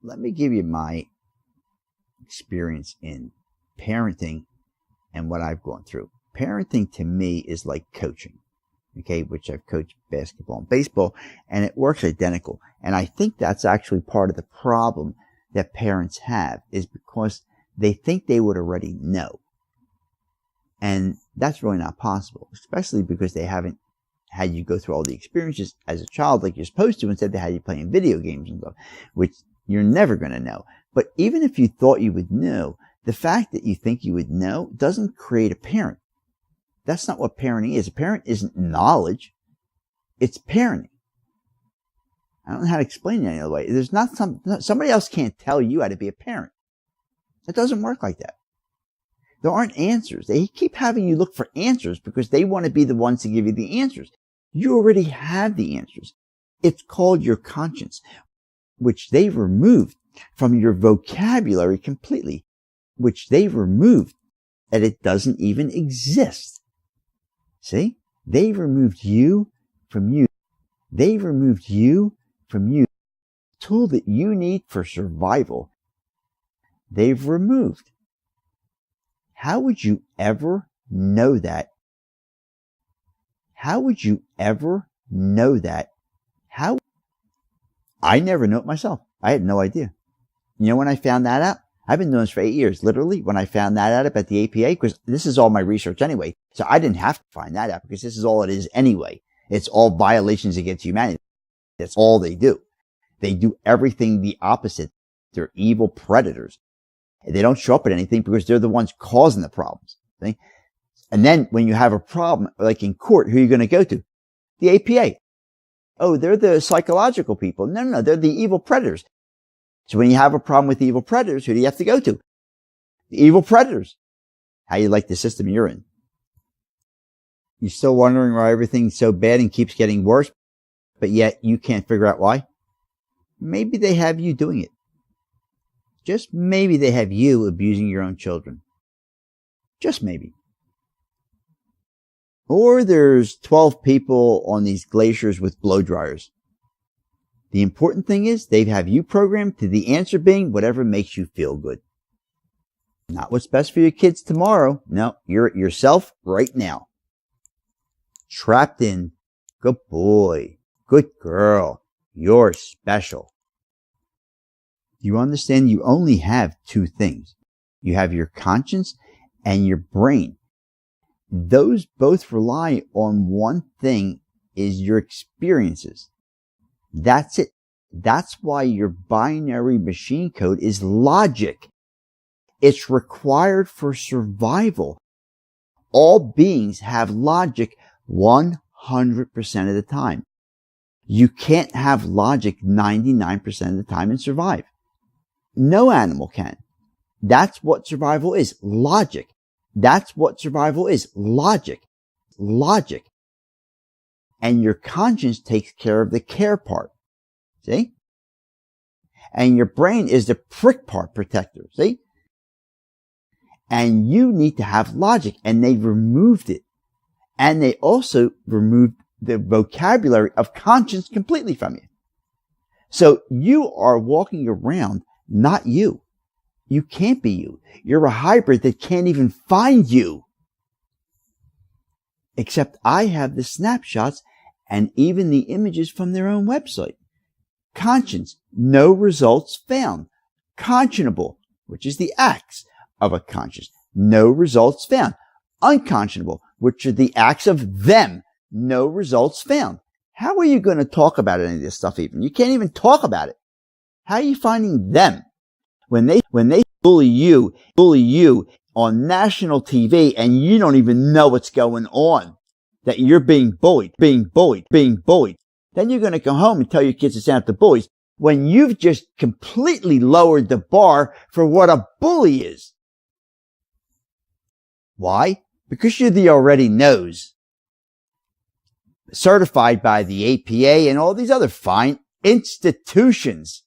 let me give you my experience in parenting and what I've gone through. Parenting to me is like coaching, okay, which I've coached basketball and baseball, and it works identical. And I think that's actually part of the problem that parents have, is because they think they would already know. And that's really not possible, especially because they haven't had you go through all the experiences as a child like you're supposed to. Instead, they had you playing video games and stuff, which you're never going to know. But even if you thought you would know, the fact that you think you would know doesn't create a parent. That's not what parenting is. A parent isn't knowledge. It's parenting. I don't know how to explain it any other way. There's not somebody else can't tell you how to be a parent. It doesn't work like that. There aren't answers. They keep having you look for answers because they want to be the ones to give you the answers. You already have the answers. It's called your conscience, which they've removed from your vocabulary completely, which they've removed, that it doesn't even exist. See? They've removed you from you. They've removed you from you. The tool that you need for survival, they've removed. How would you ever know that? How would you ever know that? How? I never knew it myself. I had no idea. You know when I found that out? I've been doing this for 8 years. Literally, when I found that out about the APA, because this is all my research anyway. So I didn't have to find that out because this is all it is anyway. It's all violations against humanity. That's all they do. They do everything the opposite. They're evil predators. They don't show up at anything because they're the ones causing the problems. See? And then when you have a problem, like in court, who are you going to go to? The APA. Oh, they're the psychological people. No, they're the evil predators. So when you have a problem with the evil predators, who do you have to go to? The evil predators. How you like the system you're in? You're still wondering why everything's so bad and keeps getting worse, but yet you can't figure out why? Maybe they have you doing it. Just maybe they have you abusing your own children. Just maybe. Or there's 12 people on these glaciers with blow dryers. The important thing is they have you programmed to the answer being whatever makes you feel good. Not what's best for your kids tomorrow. No, you're it yourself right now. Trapped in, good boy, good girl, you're special. You understand you only have two things. You have your conscience and your brain. Those both rely on one thing, is your experiences. That's it. That's why your binary machine code is logic. It's required for survival. All beings have logic 100% of the time. You can't have logic 99% of the time and survive. No animal can. That's what survival is. Logic. That's what survival is. Logic. Logic. And your conscience takes care of the care part. See? And your brain is the prick part protector. See? And you need to have logic. And they removed it. And they also removed the vocabulary of conscience completely from you. So you are walking around not you. You can't be you. You're a hybrid that can't even find you. Except I have the snapshots and even the images from their own website. Conscience, no results found. Conscionable, which is the acts of a conscience, no results found. Unconscionable, which are the acts of them, no results found. How are you going to talk about any of this stuff even? You can't even talk about it. How are you finding them? When they bully you on national TV and you don't even know what's going on, that you're being bullied. Then you're going to come home and tell your kids to stand up to bullies when you've just completely lowered the bar for what a bully is. Why? Because you're the already knows. Certified by the APA and all these other fine institutions.